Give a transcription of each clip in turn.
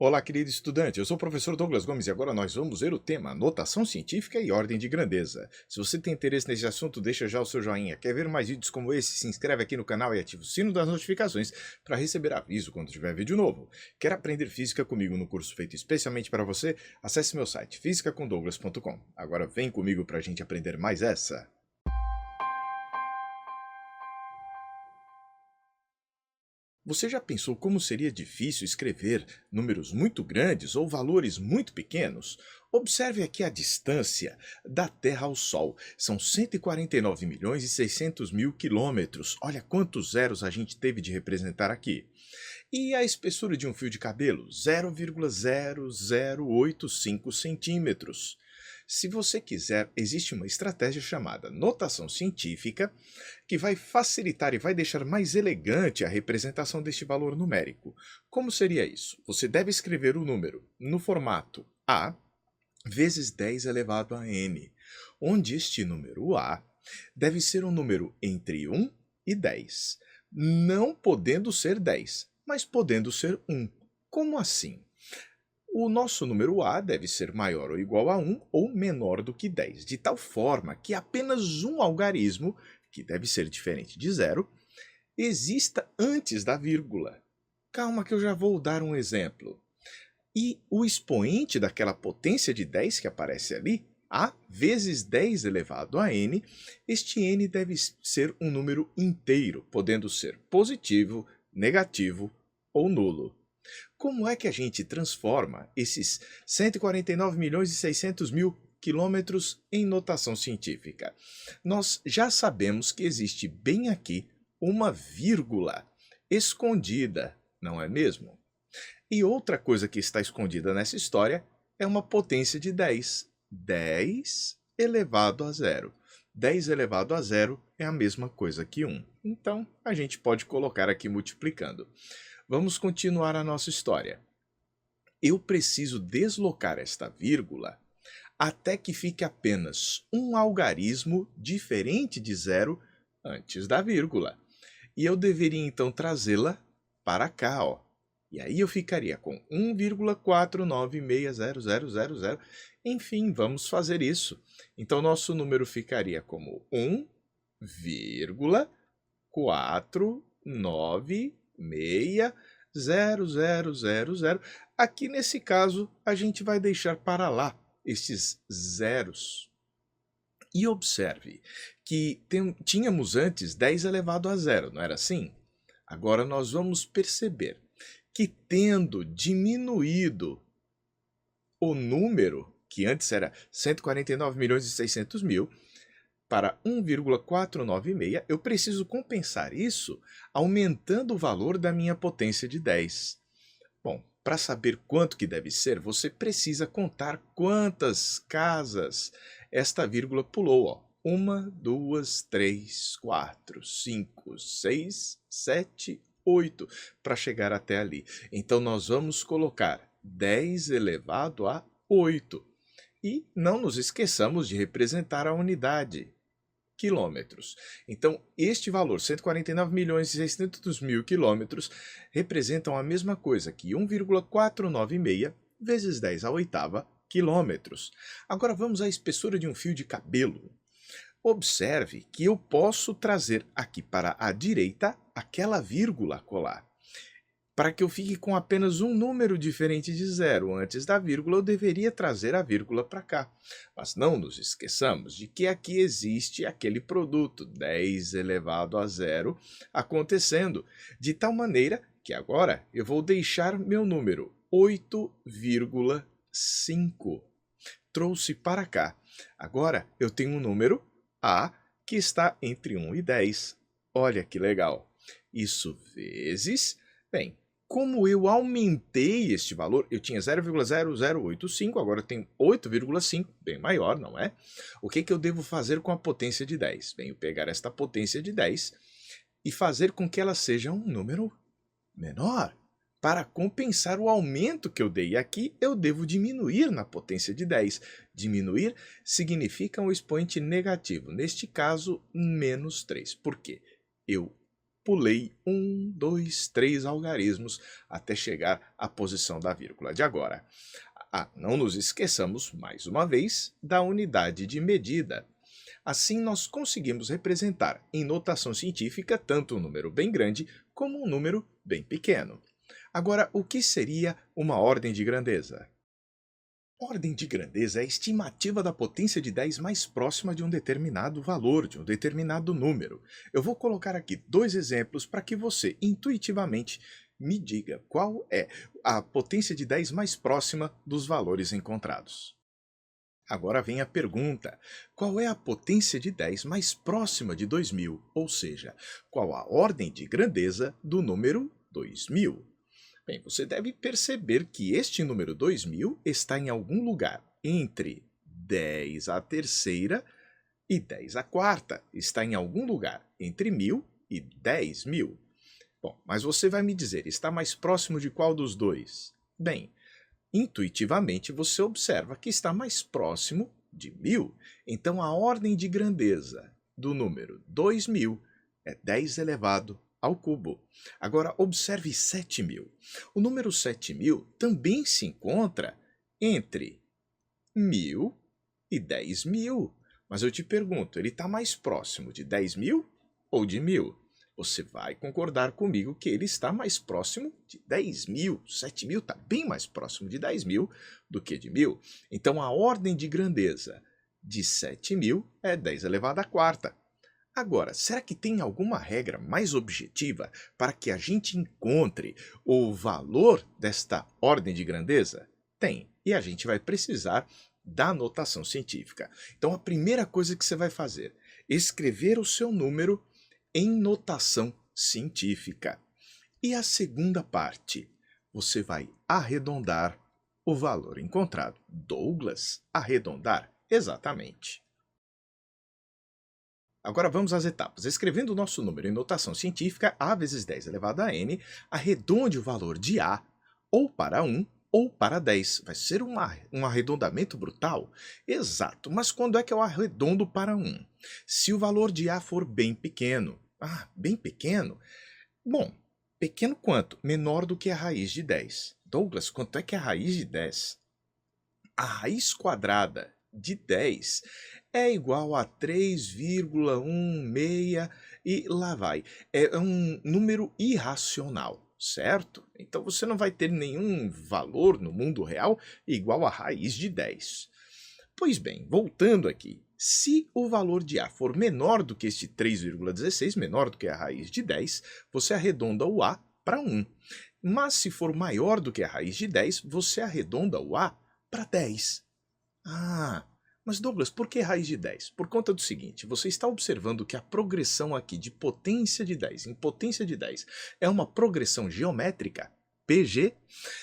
Olá, querido estudante. Eu sou o professor Douglas Gomes e agora nós vamos ver o tema notação científica e ordem de grandeza. Se você tem interesse nesse assunto, deixa já o seu joinha. Quer ver mais vídeos como esse? Se inscreve aqui no canal e ativa o sino das notificações para receber aviso quando tiver vídeo novo. Quer aprender física comigo no curso feito especialmente para você? Acesse meu site fisicacomdouglas.com. Agora vem comigo para a gente aprender mais essa. Você já pensou como seria difícil escrever números muito grandes ou valores muito pequenos? Observe aqui a distância da Terra ao Sol. São 149 milhões e 600 mil quilômetros. Olha quantos zeros a gente teve de representar aqui. E a espessura de um fio de cabelo? 0,0085 centímetros. Se você quiser, existe uma estratégia chamada notação científica que vai facilitar e vai deixar mais elegante a representação deste valor numérico. Como seria isso? Você deve escrever o número no formato A vezes 10 elevado a n, onde este número A deve ser um número entre 1 e 10, não podendo ser 10, mas podendo ser 1. Como assim? O nosso número A deve ser maior ou igual a 1 ou menor do que 10, de tal forma que apenas um algarismo, que deve ser diferente de zero, exista antes da vírgula. Calma que eu já vou dar um exemplo. E o expoente daquela potência de 10 que aparece ali, A vezes 10 elevado a n, este n deve ser um número inteiro, podendo ser positivo, negativo ou nulo. Como é que a gente transforma esses 149 milhões e 600 mil quilômetros em notação científica? Nós já sabemos que existe bem aqui uma vírgula escondida, não é mesmo? E outra coisa que está escondida nessa história é uma potência de 10. 10 elevado a zero. 10 elevado a zero é a mesma coisa que 1. Então, a gente pode colocar aqui multiplicando. Vamos continuar a nossa história. Eu preciso deslocar esta vírgula até que fique apenas um algarismo diferente de zero antes da vírgula. E eu deveria então trazê-la para cá, ó. E aí eu ficaria com 1,496000. Enfim, vamos fazer isso. Então nosso número ficaria como 1,4960000. Aqui nesse caso, a gente vai deixar para lá estes zeros. E observe que tínhamos antes 10 elevado a zero, não era assim? Agora nós vamos perceber que tendo diminuído o número, que antes era 149 milhões e 600 mil, para 1,496, eu preciso compensar isso aumentando o valor da minha potência de 10. Bom, para saber quanto que deve ser, você precisa contar quantas casas esta vírgula pulou. Ó. 1, 2, 3, 4, 5, 6, 7, 8, para chegar até ali. Então, nós vamos colocar 10 elevado a 8. E não nos esqueçamos de representar a unidade, quilômetros. Então, este valor, 149 milhões e 600 mil quilômetros, representam a mesma coisa que 1,496 vezes 10 à oitava quilômetros. Agora vamos à espessura de um fio de cabelo. Observe que eu posso trazer aqui para a direita aquela vírgula colar. Para que eu fique com apenas um número diferente de zero antes da vírgula, eu deveria trazer a vírgula para cá. Mas não nos esqueçamos de que aqui existe aquele produto, 10 elevado a zero, acontecendo, de tal maneira que agora eu vou deixar meu número 8,5. Trouxe para cá. Agora eu tenho um número A que está entre 1 e 10. Olha que legal. Isso vezes... Bem, como eu aumentei este valor, eu tinha 0,0085, agora eu tenho 8,5, bem maior, não é? O que eu devo fazer com a potência de 10? Bem, eu pegar esta potência de 10 e fazer com que ela seja um número menor. Para compensar o aumento que eu dei aqui, eu devo diminuir na potência de 10. Diminuir significa um expoente negativo, neste caso, menos 3. Por quê? Eu pulei 1, 2, 3 algarismos até chegar à posição da vírgula de agora. Não nos esqueçamos, mais uma vez, da unidade de medida. Assim, nós conseguimos representar em notação científica tanto um número bem grande como um número bem pequeno. Agora, o que seria uma ordem de grandeza? Ordem de grandeza é a estimativa da potência de 10 mais próxima de um determinado valor, de um determinado número. Eu vou colocar aqui dois exemplos para que você, intuitivamente, me diga qual é a potência de 10 mais próxima dos valores encontrados. Agora vem a pergunta: qual é a potência de 10 mais próxima de 2000? Ou seja, qual a ordem de grandeza do número 2000? Bem, você deve perceber que este número 2000 está em algum lugar entre 10 à terceira e 10 à quarta. Está em algum lugar entre 1000 e 10.000. Bom, mas você vai me dizer, está mais próximo de qual dos dois? Bem, intuitivamente você observa que está mais próximo de 1000. Então a ordem de grandeza do número 2000 é 10 elevado ao cubo. Agora observe 7000. O número 7000 também se encontra entre 1000 e 10.000. Mas eu te pergunto, ele está mais próximo de 10.000 ou de 1000? Você vai concordar comigo que ele está mais próximo de 10.000. 7.000 está bem mais próximo de 10.000 do que de 1000. Então a ordem de grandeza de 7.000 é 10 elevado à quarta. Agora, será que tem alguma regra mais objetiva para que a gente encontre o valor desta ordem de grandeza? Tem, e a gente vai precisar da notação científica. Então a primeira coisa que você vai fazer é escrever o seu número em notação científica. E a segunda parte, você vai arredondar o valor encontrado. Douglas, arredondar? Exatamente. Agora vamos às etapas. Escrevendo o nosso número em notação científica, a vezes 10 elevado a n, arredonde o valor de a ou para 1 ou para 10. Vai ser um arredondamento brutal? Exato, mas quando é que eu arredondo para 1? Se o valor de a for bem pequeno. Bem pequeno? Bom, pequeno quanto? Menor do que a raiz de 10. Douglas, quanto é que é a raiz de 10? A raiz quadrada de 10 é igual a 3,16 e lá vai. É um número irracional, certo? Então você não vai ter nenhum valor no mundo real igual a raiz de 10. Pois bem, voltando aqui, se o valor de a for menor do que este 3,16, menor do que a raiz de 10, você arredonda o a para 1. Mas se for maior do que a raiz de 10, você arredonda o a para 10. Mas Douglas, por que raiz de 10? Por conta do seguinte, você está observando que a progressão aqui de potência de 10 em potência de 10 é uma progressão geométrica, PG.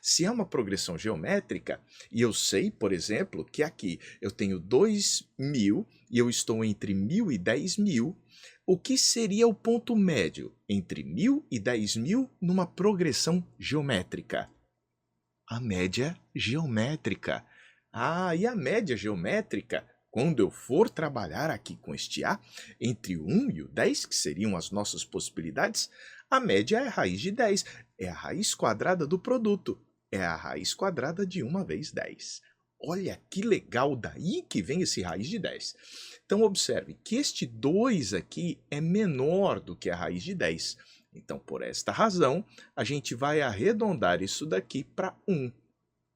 Se é uma progressão geométrica, e eu sei, por exemplo, que aqui eu tenho 2000 e eu estou entre 1000 e 10.000, o que seria o ponto médio entre 1000 e 10.000 numa progressão geométrica? A média geométrica. E a média geométrica, quando eu for trabalhar aqui com este A, entre o 1 e o 10, que seriam as nossas possibilidades, a média é a raiz de 10, é a raiz quadrada do produto, é a raiz quadrada de 1 vezes 10. Olha que legal, daí que vem esse raiz de 10. Então observe que este 2 aqui é menor do que a raiz de 10. Então, por esta razão, a gente vai arredondar isso daqui para 1.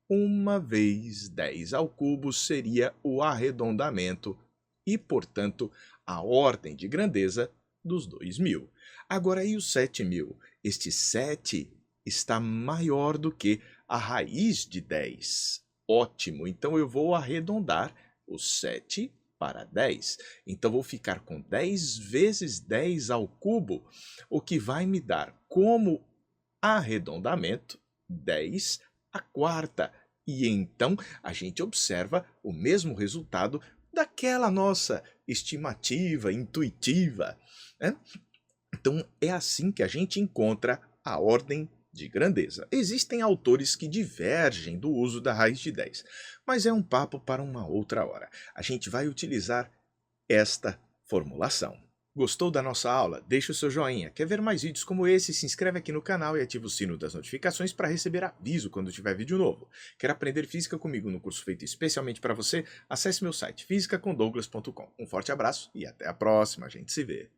1 vezes 10 ao cubo seria o arredondamento e, portanto, a ordem de grandeza dos 2000. Agora, e o 7000? Este 7 está maior do que a raiz de 10. Ótimo, então eu vou arredondar o 7 para 10. Então, vou ficar com 10 vezes 10 ao cubo, o que vai me dar como arredondamento 10 à quarta. E então a gente observa o mesmo resultado daquela nossa estimativa intuitiva, né? Então é assim que a gente encontra a ordem de grandeza. Existem autores que divergem do uso da raiz de 10, mas é um papo para uma outra hora. A gente vai utilizar esta formulação. Gostou da nossa aula? Deixe o seu joinha. Quer ver mais vídeos como esse? Se inscreve aqui no canal e ativa o sino das notificações para receber aviso quando tiver vídeo novo. Quer aprender física comigo no curso feito especialmente para você? Acesse meu site fisicacomdouglas.com. Um forte abraço e até a próxima, a gente se vê.